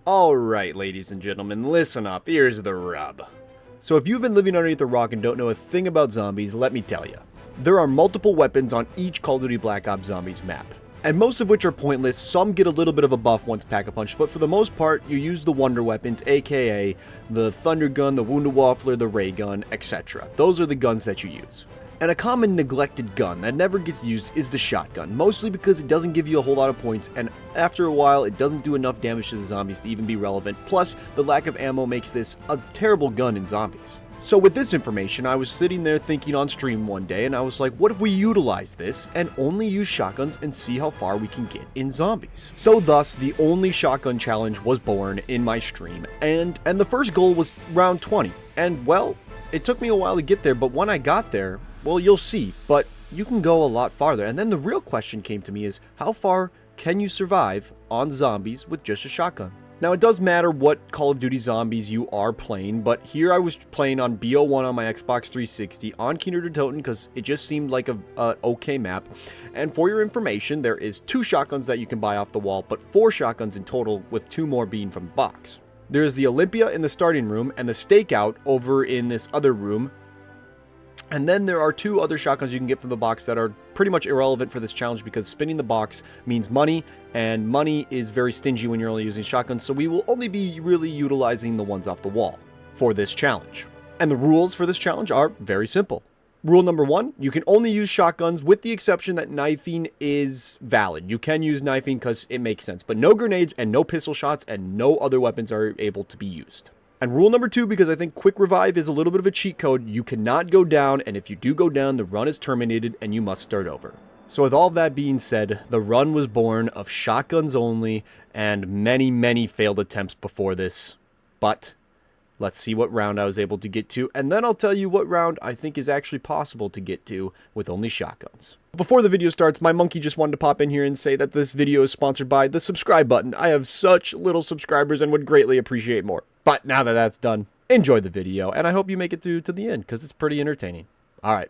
Alright, ladies and gentlemen, listen up, here's the rub. So if you've been living underneath a rock and don't know a thing about zombies, let me tell you. There are multiple weapons on each Call of Duty Black Ops Zombies map, and most of which are pointless. Some get a little bit of a buff once Pack-a-Punch, but for the most part, you use the wonder weapons, aka the Thunder Gun, the Wounded Waffler, the Ray Gun, etc. Those are the guns that you use. And a common neglected gun that never gets used is the shotgun, mostly because it doesn't give you a whole lot of points, and after a while it doesn't do enough damage to the zombies to even be relevant, plus the lack of ammo makes this a terrible gun in zombies. So with this information, I was sitting there thinking on stream one day, and I was like, what if we utilize this and only use shotguns and see how far we can get in zombies? So thus, the only shotgun challenge was born in my stream, and the first goal was round 20, and well, it took me a while to get there, but when I got there, well, you'll see, but you can go a lot farther. And then the real question came to me is, how far can you survive on zombies with just a shotgun? Now, it does matter what Call of Duty Zombies you are playing, but here I was playing on BO1 on my Xbox 360 on Keener to Toten because it just seemed like a okay map. And for your information, there is 2 shotguns that you can buy off the wall, but 4 shotguns in total, with 2 more being from the box. There is the Olympia in the starting room and the Stakeout over in this other room. And then there are 2 other shotguns you can get from the box that are pretty much irrelevant for this challenge because spinning the box means money, and money is very stingy when you're only using shotguns, so we will only be really utilizing the ones off the wall for this challenge. And the rules for this challenge are very simple. Rule number 1, you can only use shotguns with the exception that knifing is valid. You can use knifing because it makes sense, but no grenades and no pistol shots and no other weapons are able to be used. And rule number 2, because I think quick revive is a little bit of a cheat code, you cannot go down, and if you do go down, the run is terminated and you must start over. So with all that being said, the run was born of shotguns only and many failed attempts before this. But let's see what round I was able to get to, and then I'll tell you what round I think is actually possible to get to with only shotguns. Before the video starts, my monkey just wanted to pop in here and say that this video is sponsored by the subscribe button. I have such little subscribers and would greatly appreciate more. But now that that's done, enjoy the video, and I hope you make it to the end, because it's pretty entertaining. Alright,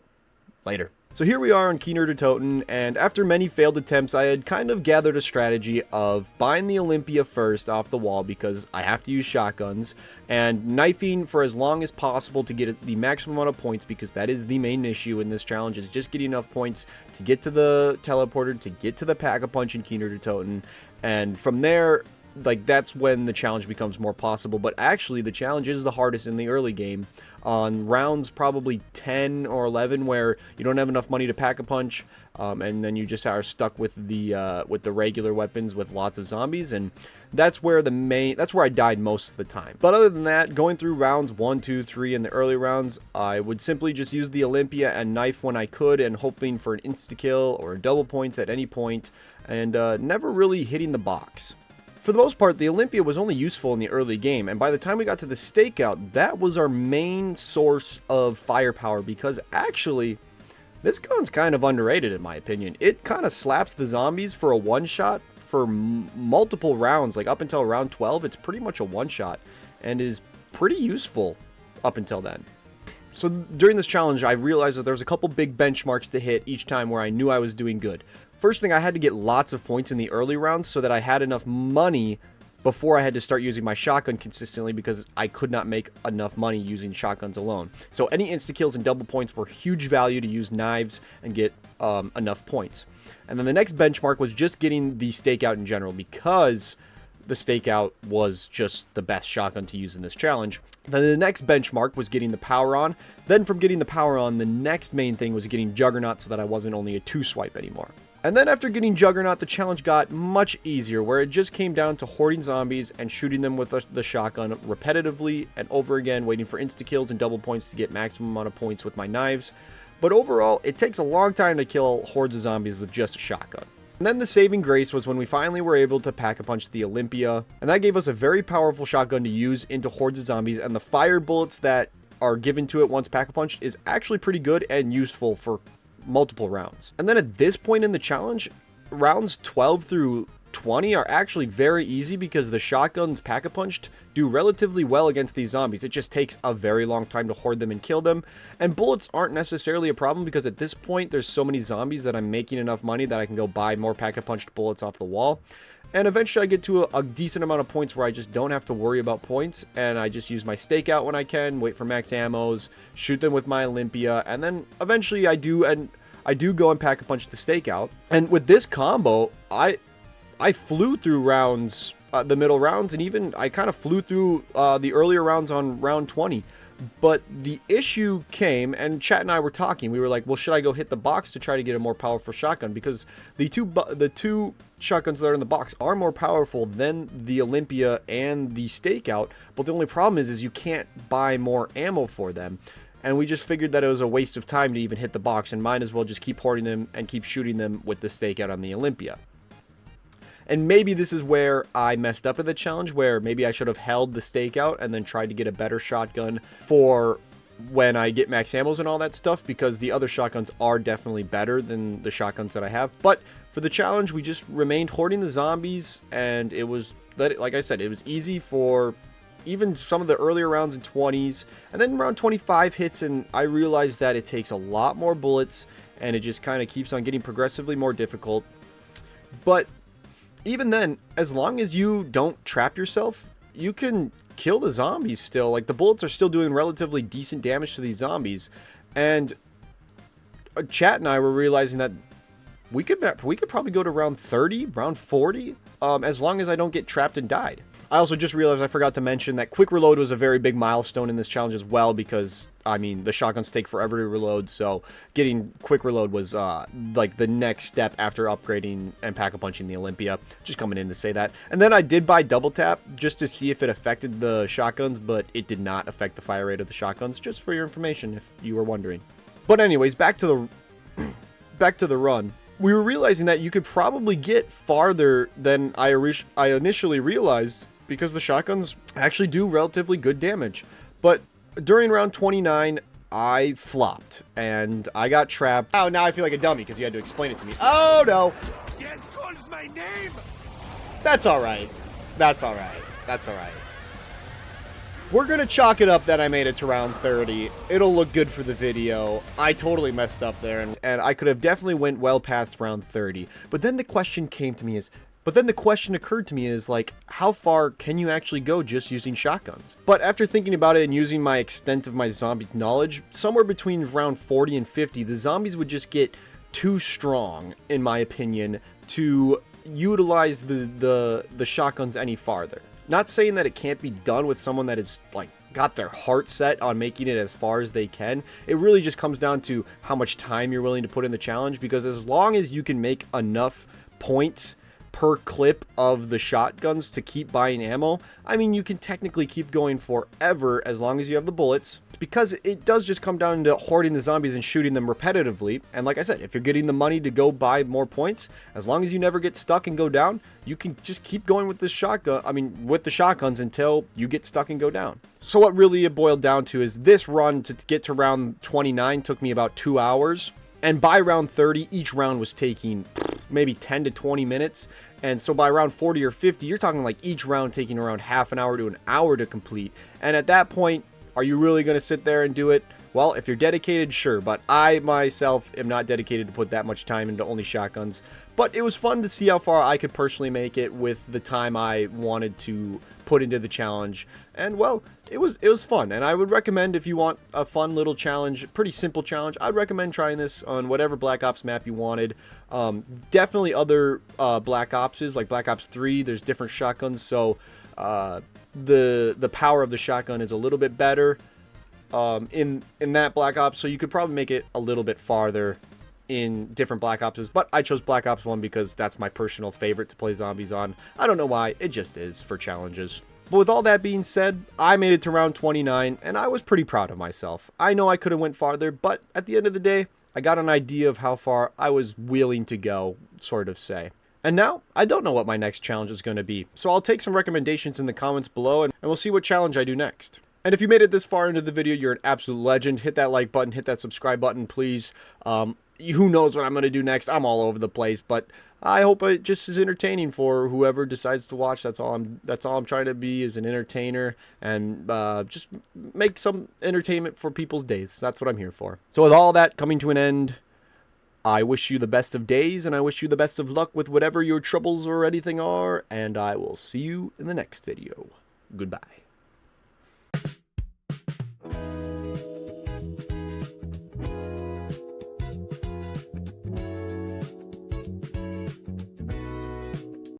later. So here we are on Keener to Toten, and after many failed attempts, I had kind of gathered a strategy of buying the Olympia first off the wall, because I have to use shotguns, and knifing for as long as possible to get the maximum amount of points, because that is the main issue in this challenge, is just getting enough points to get to the teleporter, to get to the Pack-a-Punch in Keener to Toten, and from there, like, that's when the challenge becomes more possible. But actually, the challenge is the hardest in the early game. On rounds probably 10 or 11, where you don't have enough money to Pack-a-Punch, and then you just are stuck with the regular weapons with lots of zombies, and that's where I died most of the time. But other than that, going through rounds 1, 2, 3 in the early rounds, I would simply just use the Olympia and knife when I could, and hoping for an insta-kill or double points at any point, and never really hitting the box. For the most part, the Olympia was only useful in the early game, and by the time we got to the Stakeout, that was our main source of firepower, because actually, this gun's kind of underrated in my opinion. It kind of slaps the zombies for a one-shot for multiple rounds, like up until round 12, it's pretty much a one-shot, and is pretty useful up until then. So during this challenge, I realized that there was a couple big benchmarks to hit each time where I knew I was doing good. First thing, I had to get lots of points in the early rounds so that I had enough money before I had to start using my shotgun consistently, because I could not make enough money using shotguns alone. So any insta-kills and double points were huge value to use knives and get enough points. And then the next benchmark was just getting the Stakeout in general, because the Stakeout was just the best shotgun to use in this challenge. Then the next benchmark was getting the power on. Then from getting the power on, the next main thing was getting Juggernaut so that I wasn't only a 2-swipe anymore. And then after getting Juggernaut, the challenge got much easier, where it just came down to hoarding zombies and shooting them with the shotgun repetitively and over again, waiting for insta-kills and double points to get maximum amount of points with my knives. But overall, it takes a long time to kill hordes of zombies with just a shotgun. And then the saving grace was when we finally were able to Pack-a-Punch the Olympia, and that gave us a very powerful shotgun to use into hordes of zombies, and the fire bullets that are given to it once Pack-a-Punched is actually pretty good and useful for multiple rounds. And then at this point in the challenge, rounds 12 through 20 are actually very easy, because the shotguns Pack-a-Punched do relatively well against these zombies. It just takes a very long time to hoard them and kill them, and bullets aren't necessarily a problem, because at this point there's so many zombies that I'm making enough money that I can go buy more Pack-a-Punched bullets off the wall. And eventually I get to a decent amount of points where I just don't have to worry about points, and I just use my stakeout when I can, wait for max ammos, shoot them with my Olympia, and then eventually I do go and pack a punch the stakeout. And with this combo, I flew through rounds, the middle rounds, and even I kind of flew through the earlier rounds on round 20. But the issue came, and Chat and I were talking. We were like, well, should I go hit the box to try to get a more powerful shotgun? Because the two shotguns that are in the box are more powerful than the Olympia and the stakeout. But the only problem is you can't buy more ammo for them. And we just figured that it was a waste of time to even hit the box, and might as well just keep hoarding them and keep shooting them with the stakeout on the Olympia. And maybe this is where I messed up at the challenge, where maybe I should have held the stakeout and then tried to get a better shotgun for when I get max ammos and all that stuff, because the other shotguns are definitely better than the shotguns that I have. But for the challenge, we just remained hoarding the zombies, and it was, like I said, it was easy for even some of the earlier rounds in 20s, and then around 25 hits, and I realized that it takes a lot more bullets, and it just kind of keeps on getting progressively more difficult. But even then, as long as you don't trap yourself, you can kill the zombies still. Like, the bullets are still doing relatively decent damage to these zombies. And Chat and I were realizing that we could probably go to round 30, round 40, as long as I don't get trapped and died. I also just realized I forgot to mention that quick reload was a very big milestone in this challenge as well, because, I mean, the shotguns take forever to reload, so getting quick reload was, like, the next step after upgrading and pack-a-punching the Olympia. Just coming in to say that. And then I did buy double tap just to see if it affected the shotguns, but it did not affect the fire rate of the shotguns, just for your information if you were wondering. But anyways, back to the run. We were realizing that you could probably get farther than I initially realized, because the shotguns actually do relatively good damage. But during round 29, I flopped, and I got trapped. Oh, now I feel like a dummy, because you had to explain it to me. Oh, no. Death calls my name. That's alright. That's alright. That's alright. We're going to chalk it up that I made it to round 30. It'll look good for the video. I totally messed up there, and I could have definitely went well past round 30. But then the question occurred to me is, like, how far can you actually go just using shotguns? But after thinking about it and using my extent of my zombie knowledge, somewhere between round 40 and 50, the zombies would just get too strong, in my opinion, to utilize the shotguns any farther. Not saying that it can't be done with someone that is, like, got their heart set on making it as far as they can. It really just comes down to how much time you're willing to put in the challenge, because as long as you can make enough points per clip of the shotguns to keep buying ammo, I mean, you can technically keep going forever as long as you have the bullets, because it does just come down to hoarding the zombies and shooting them repetitively. And like I said, if you're getting the money to go buy more points, as long as you never get stuck and go down, you can just keep going with this shotgun, with the shotguns, until you get stuck and go down. So what really it boiled down to is this run to get to round 29 took me about 2 hours. And by round 30, each round was taking maybe 10 to 20 minutes. And so by round 40 or 50, you're talking like each round taking around half an hour to an hour to complete. And at that point, are you really going to sit there and do it? Well, if you're dedicated, sure. But I myself am not dedicated to put that much time into only shotguns. But it was fun to see how far I could personally make it with the time I wanted to put into the challenge. And well, it was fun, and I would recommend, if you want a fun little challenge, pretty simple challenge, I'd recommend trying this on whatever Black Ops map you wanted. Definitely other Black Opses, like Black Ops 3, there's different shotguns, so the power of the shotgun is a little bit better in that Black Ops, so you could probably make it a little bit farther in different Black Opses, but I chose Black Ops 1 because that's my personal favorite to play zombies on. I don't know why, it just is for challenges. But with all that being said, I made it to round 29, and I was pretty proud of myself. I know I could have went farther, but at the end of the day, I got an idea of how far I was willing to go, sort of say. And now, I don't know what my next challenge is going to be, so I'll take some recommendations in the comments below, and we'll see what challenge I do next. And if you made it this far into the video, you're an absolute legend. Hit that like button, hit that subscribe button, please. Who knows what I'm going to do next? I'm all over the place, but I hope it just is entertaining for whoever decides to watch. That's all I'm trying to be, is an entertainer, and just make some entertainment for people's days. That's what I'm here for. So with all that coming to an end, I wish you the best of days, and I wish you the best of luck with whatever your troubles or anything are, and I will see you in the next video. Goodbye.